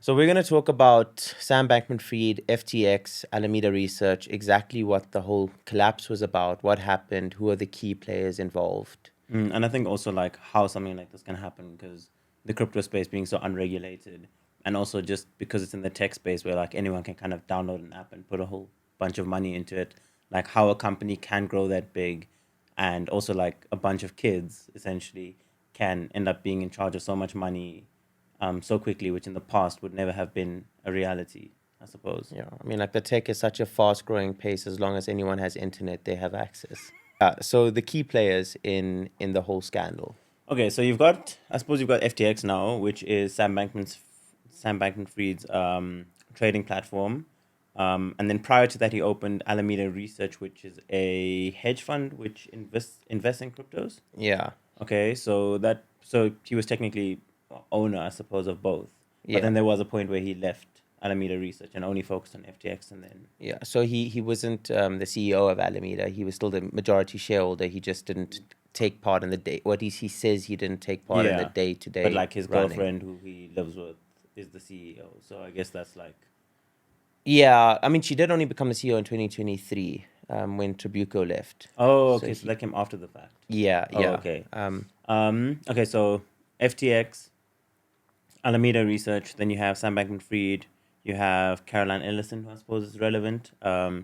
So we're going to talk about Sam Bankman-Fried, FTX, Alameda Research, exactly what the whole collapse was about, what happened, who are the key players involved. And I think also like how something like this can happen because the crypto space being so unregulated, and also just because it's in the tech space where like anyone can kind of download an app and put a whole bunch of money into it, like how a company can grow that big, and also like a bunch of kids essentially can end up being in charge of so much money, so quickly, which in the past would never have been a reality, I suppose. Yeah, I mean, like the tech is such a fast-growing pace. As long as anyone has internet, they have access. So the key players in the whole scandal. Okay, so I suppose you've got FTX now, which is Sam Bankman-Fried's trading platform, and then prior to that, he opened Alameda Research, which is a hedge fund which invests in cryptos. Yeah, Okay, so he was technically owner, I suppose, of both. But yeah, then there was a point where he left Alameda Research and only focused on FTX, and then yeah. So he wasn't the CEO of Alameda. He was still the majority shareholder. He just didn't take part in the day. What he says he didn't take part in the yeah, but day-to-day like his running. girlfriend, who he lives with, is the CEO. So I guess that's like Yeah, I mean, she did only become the CEO in 2023 when Tribuco left. oh, So okay, so that came after the fact. yeah, Oh, yeah. okay. Okay, so FTX, Alameda Research, then you have Sam Bankman-Fried, you have Caroline Ellison, who I suppose is relevant.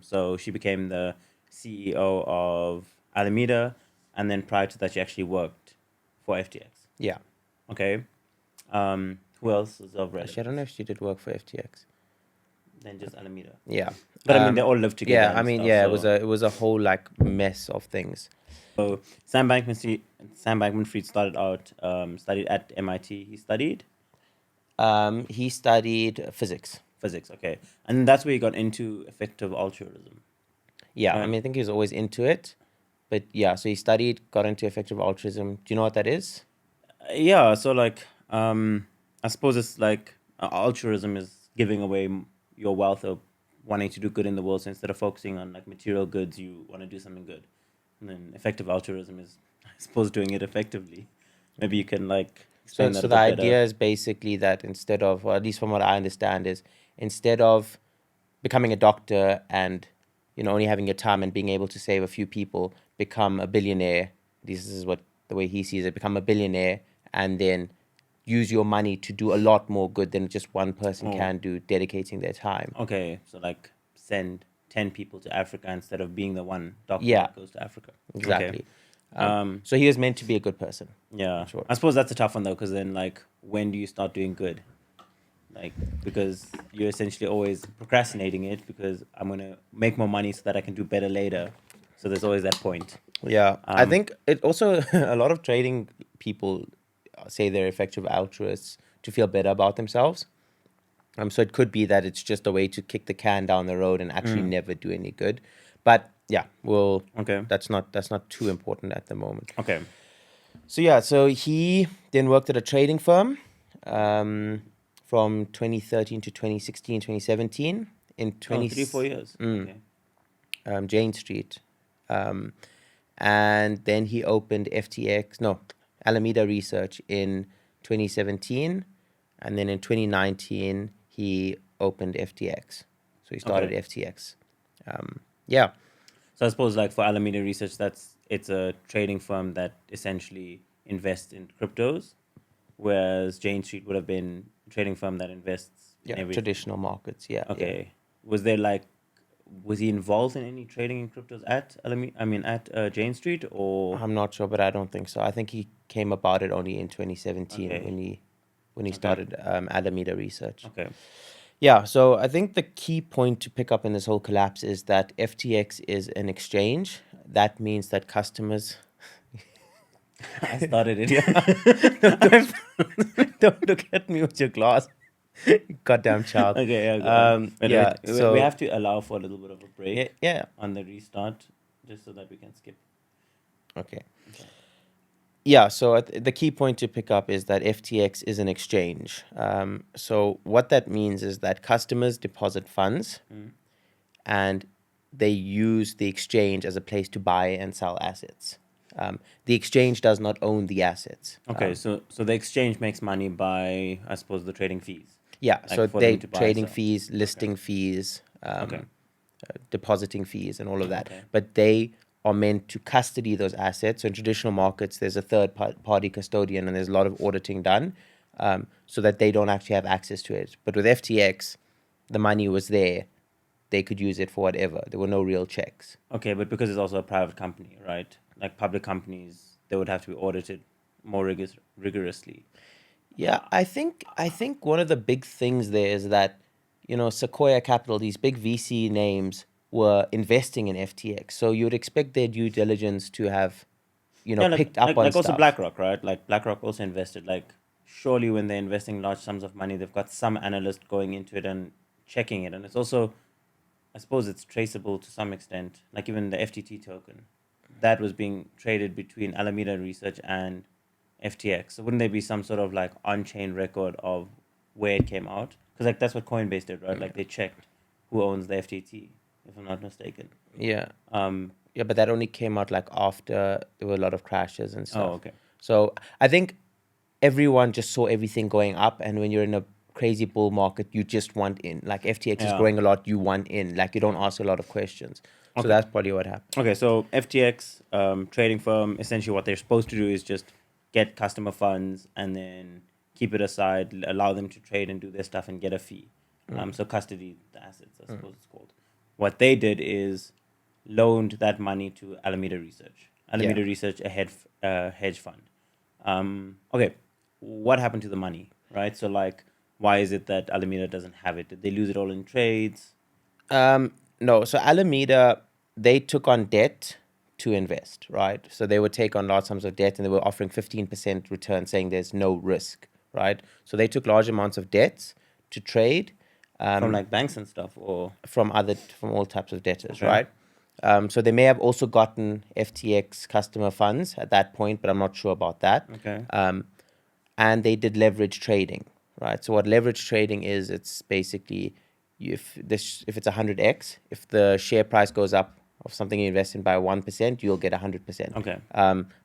So she became the CEO of Alameda, and then prior to that, she actually worked for FTX. Yeah. Okay. Who else is of Actually, I don't know relevance? if she did work for FTX. Then just Alameda. Yeah. But I mean, they all live together Yeah, I and mean, stuff. yeah, So it was a whole like mess of things. so Sam Bankman-Fried started out studied at MIT. He studied He studied physics. physics. Okay, and that's where he got into effective altruism. Yeah, I Right? mean, I think he was always into it, but yeah, so he studied, got into effective altruism. Do you know what that is? Yeah. So like, I suppose it's like altruism is giving away your wealth or wanting to do good in the world. So instead of focusing on like material goods, you want to do something good. And then effective altruism is, I suppose, doing it effectively. Maybe you can like So, explain that so a the bit better. idea is basically that instead of, or at least from what I understand, is instead of becoming a doctor and only having your time and being able to save a few people, become a billionaire. This is what the way he sees it: become a billionaire and then use your money to do a lot more good than just one person Oh, can do, dedicating their time. okay. So like send 10 people to Africa instead of being the one doctor Yeah, that goes to Africa. Okay. exactly. Um, So he was meant to be a good person, in yeah. short. I suppose that's a tough one though, because then like when do you start doing good? Like because you're essentially always procrastinating it because I'm gonna make more money so that I can do better later. So there's always that point. Yeah, I Um, think it also a lot of trading people say they're effective altruists to feel better about themselves. So it could be that it's just a way to kick the can down the road and actually never do any good. But yeah, well, okay. that's not too important at the moment. Okay. So yeah, so he then worked at a trading firm um, from 2013 to 2016, 2017 in Oh, 20 3 4 years. Okay. Jane Street. Um, and then he opened FTX, no, Alameda Research in 2017. And then in 2019, he opened FTX. So he started Okay. FTX. Yeah, So I suppose like for Alameda Research, it's a trading firm that essentially invests in cryptos, whereas Jane Street would have been a trading firm that invests in yeah, everything. traditional markets. Yeah, yeah. Okay. Was there like was he involved in any trading in cryptos at at Jane Street or I'm not sure, but I don't think so. I think he came about it only in 2017 okay. when he Okay. started Alameda Research. Okay. Yeah, so I think the key point to pick up in this whole collapse is that FTX is an exchange. That means that customers, I started it. yeah, don't look at me with your glass, goddamn child. Okay, yeah, go on. Yeah, We so have to allow for a little bit of a yeah, break yeah, on the restart just so that we can skip. okay. Okay. Yeah, so the key point to pick up is that FTX is an exchange. So what that means is that customers deposit funds Mm. and they use the exchange as a place to buy and sell assets. The exchange does not own the assets. Okay, so the exchange makes money by, I suppose, the trading fees. Yeah, like so for them they to buy, trading sell. fees, listing fees, Okay. depositing fees, and all of that. Okay. But they are meant to custody those assets. So in traditional markets, there's a third party custodian, and there's a lot of auditing done, so that they don't actually have access to it. But with FTX, the money was there; they could use it for whatever. There were no real checks. Okay, but because it's also a private company, right? Like public companies, they would have to be audited more rigorously. Yeah, I think one of the big things there is that, Sequoia Capital, these big VC names were investing in FTX. So you would expect their due diligence to have, Yeah, picked up on like also stuff. BlackRock, right? Like BlackRock also invested. Like surely when they're investing large sums of money, they've got some analyst going into it and checking it, and it's also, I suppose, it's traceable to some extent. Like even the FTT token, that was being traded between Alameda Research and FTX. So wouldn't there be some sort of like on-chain record of where it came out? Because like that's what Coinbase did, right? Like they checked who owns the FTT, if I'm not mistaken. Yeah. Um. Yeah, but that only came out like after there were a lot of crashes and Oh, stuff. okay. So I think everyone just saw everything going up, and when you're in a crazy bull market, you just want in. Like FTX is Yeah. growing a lot, you want in. Like you don't ask a lot of questions. So Okay. that's probably what happened. Okay. So FTX, trading firm, essentially what they're supposed to do is just get customer funds and then keep it aside, allow them to trade and do their stuff and get a fee. So custody the assets, I suppose it's called. What they did is loaned that money to Alameda Research. Yeah. Alameda Research, a hedge fund. Okay, what happened to the money, right? So like, why is it that Alameda doesn't have it? Did they lose it all in trades? No, so Alameda, they took on debt to invest, right? So they would take on large sums of debt, and they were offering 15% return, saying there's no risk, right? So they took large amounts of debts to trade, From like banks and stuff, or from all types of debtors, okay, right? So they may have also gotten FTX customer funds at that point, but I'm not sure about that. okay, And they did leverage trading, right? So what leverage trading is, it's basically if it's 100x, if the share price goes up of something you invest in by 1%, you'll get 100%. okay.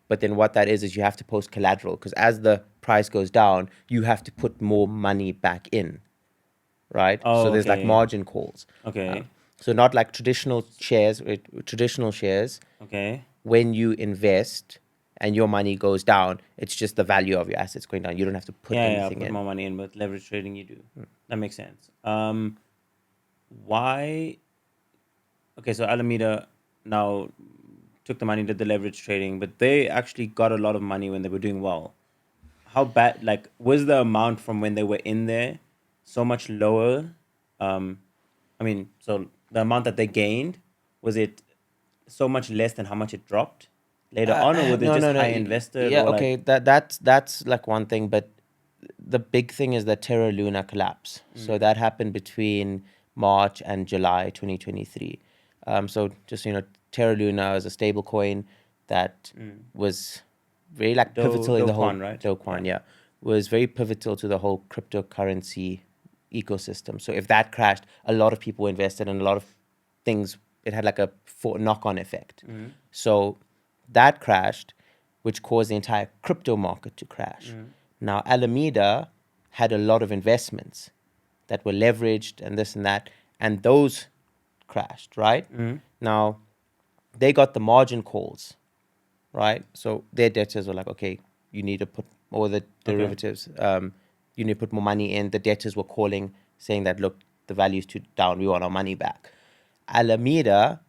But then what that is you have to post collateral, because as the price goes down, you have to put more money back in, right? So Oh, there's like okay, margin calls. okay, So not like traditional shares, okay. when you invest and your money goes down, it's just the value of your assets going down. You don't have to put Yeah, yeah. anything Put in. more money in, but leverage trading you do. That makes sense. Why? Okay, so Alameda now took the money, did the leverage trading, but they actually got a lot of money when they were doing well. How bad, like, was the amount from when they were in there so much lower? Um, I mean, so the amount that they gained, was it so much less than how much it dropped later on, or were they No, just no, no. high invested, Yeah, or like, okay. That's like one thing, but the big thing is the Terra Luna collapse. So that happened between March and July 2023. So just Terra Luna is a stable coin that was very like pivotal in Do the whole Kwan, right? Do Yeah. Kwon, yeah, was very pivotal to the whole cryptocurrency ecosystem. So if that crashed, a lot of people invested, and a lot of things. It had like a knock-on effect. So that crashed, which caused the entire crypto market to crash. Now Alameda had a lot of investments that were leveraged and this and that, and those crashed, right? Now they got the margin calls, right? So their debtors were like, okay, you need to put, or the Okay. derivatives, you need to put more money in. The debtors were calling, saying that, look, the value's too down, we want our money back. Alameda,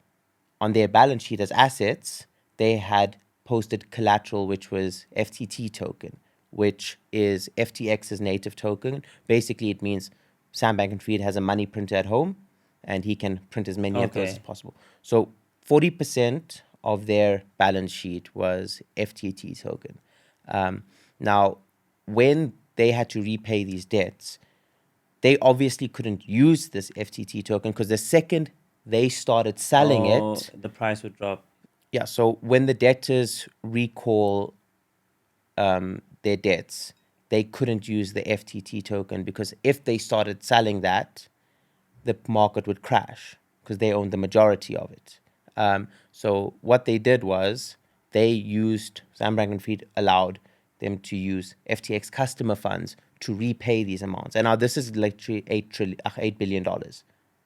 on their balance sheet as assets, they had posted collateral, which was FTT token, which is FTX's native token. Basically, it means Sam Bankman-Fried has a money printer at home, and he can print as many of those as Okay. possible. So 40% of their balance sheet was FTT token. Now, when they had to repay these debts, they obviously couldn't use this FTT token, because the second they started selling Oh, it, the price would drop. yeah, so when the debtors recall their debts, they couldn't use the FTT token, because if they started selling that, the market would crash because they owned the majority of it. So what they did was they used, Sam Bankman-Fried allowed them to use FTX customer funds to repay these amounts. And now this is literally $8 billion.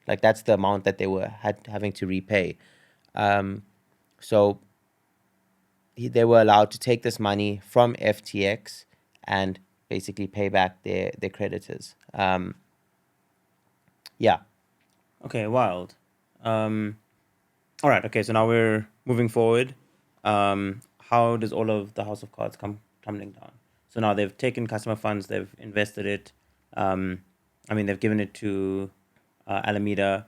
Like that's the amount that they were having to repay. So they were allowed to take this money from FTX and basically pay back their creditors. Yeah. Okay, wild. All right. Okay, so now we're moving forward. How does all of the House of Cards come tumbling down? So now they've taken customer funds, they've invested it. I mean, they've given it to Alameda.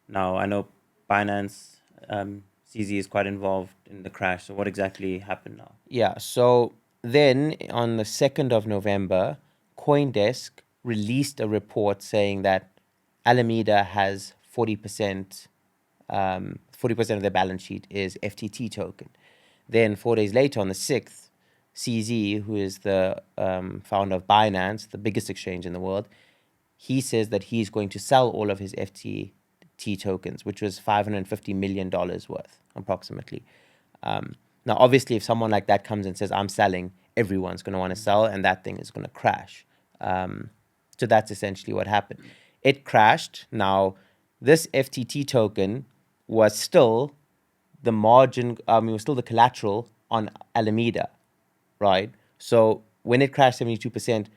Now I know Binance, CZ is quite involved in the crash. So what exactly happened now? Yeah. So then on the 2nd of November, CoinDesk released a report saying that Alameda has 40%, 40% of their balance sheet is FTT token. Then 4 days later, on the 6th, CZ, who is the founder of Binance, the biggest exchange in the world, he says that he's going to sell all of his FTT tokens, which was $550 million worth, approximately. Now, obviously, if someone like that comes and says, I'm selling, everyone's going to want to sell, and that thing is going to crash. So that's essentially what happened. It crashed. Now, this FTT token was still the margin, it was still the collateral on Alameda, right? So when it crashed 72%,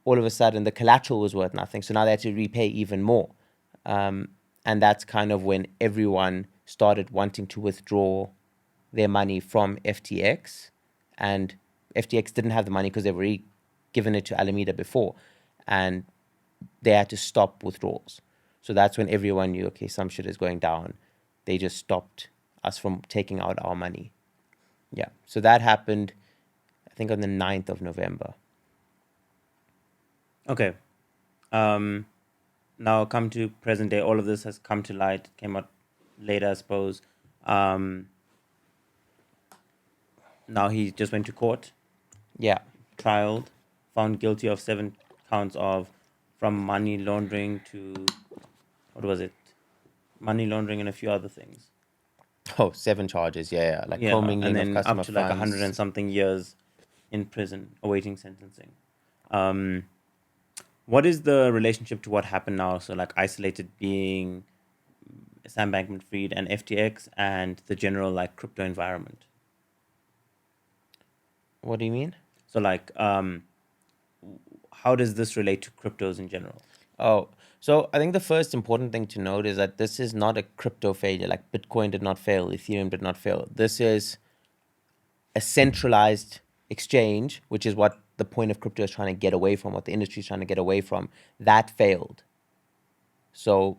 all of a sudden the collateral was worth nothing. So now they had to repay even more. And that's kind of when everyone started wanting to withdraw their money from FTX. And FTX didn't have the money because they've already given it to Alameda before. And they had to stop withdrawals. So that's when everyone knew, okay, some shit is going down. They just stopped us from taking out our money. Yeah. So that happened, I think, on the 9th of November. Okay. Now come to present day. All of this has come to light. Came out later, I suppose. Now he just went to court, Yeah. trialed, found guilty of 7 counts of from money laundering to what was it? Money laundering and a few other things. Oh, 7 charges. Yeah. Like Yeah, and commingling of then up customer to like 100 and funds. something years in prison awaiting sentencing. What is the relationship to what happened now? So like isolated being Sam Bankman-Fried and FTX and the general like crypto environment. What do you mean? So like how does this relate to cryptos in general? Oh, so I think the first important thing to note is that this is not a crypto failure. Like Bitcoin did not fail, Ethereum did not fail. This is a centralized exchange, which is what the point of crypto is trying to get away from, what the industry is trying to get away from. That failed. So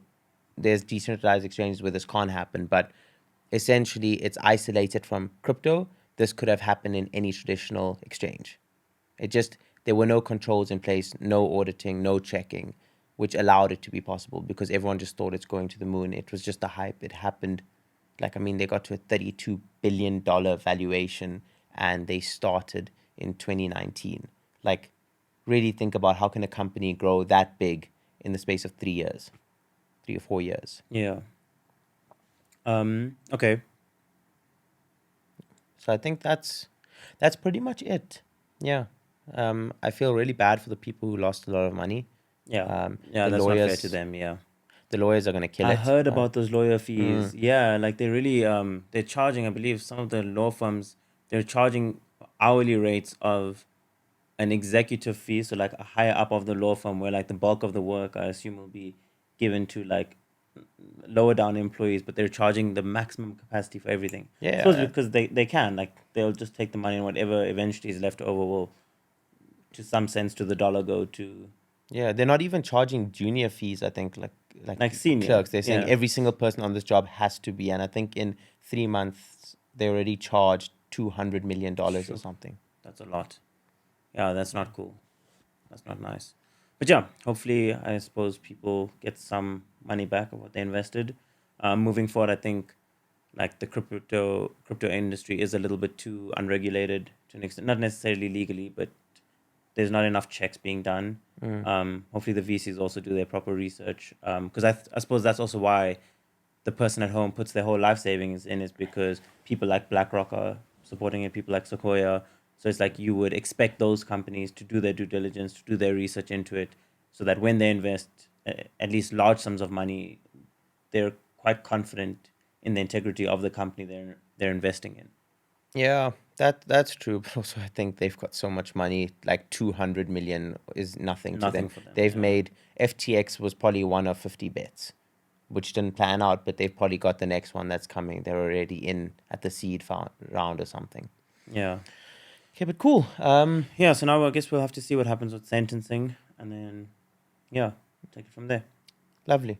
there's decentralized exchanges where this can't happen, but essentially it's isolated from crypto. This could have happened in any traditional exchange. It just, there were no controls in place, no auditing, no checking, which allowed it to be possible because everyone just thought it's going to the moon. It was just a hype. It happened. Like, I mean, they got to a $32 billion valuation and they started in 2019. Like, really think about how can a company grow that big in the space of 3 years, 3 or 4 years. Yeah. Okay. So I think that's pretty much it. Yeah. I feel really bad for the people who lost a lot of money. Yeah. Yeah, The that's not fair to lawyers, them, yeah. the lawyers are gonna kill I it. heard about those lawyer fees. Yeah, like they really they're charging, I believe some of the law firms they're charging hourly rates of an executive fee, so like a higher up of the law firm where like the bulk of the work I assume will be given to like lower down employees, but they're charging the maximum capacity for everything. Suppose Yeah, because they can, like they'll just take the money and whatever eventually is left over will to some sense to the dollar go to yeah. They're not even charging junior fees. I think like like senior. clerks. They're saying Yeah. every single person on this job has to be, and I think in 3 months they already charged $200 million or Sure. something. That's a lot. Yeah, that's not cool. That's not nice. But yeah, hopefully, I suppose people get some money back of what they invested. Moving forward, I think like the crypto industry is a little bit too unregulated to an extent, not necessarily legally, but there's not enough checks being done. Hopefully, the VCs also do their proper research. Because I suppose that's also why the person at home puts their whole life savings in is because people like BlackRock are supporting it, people like Sequoia, So it's like you would expect those companies to do their due diligence, to do their research into it, so that when they invest at least large sums of money, they're quite confident in the integrity of the company they're investing in. Yeah, that's true. But also, I think they've got so much money. Like 200 million is nothing to them. Nothing for them. They've Yeah. made FTX was probably one of 50 bets, which didn't plan out, but they've probably got the next one that's coming. They're already in at the round or something. Yeah. Okay, but cool. Yeah. So now I guess we'll have to see what happens with sentencing, and then yeah, take it from there. Lovely.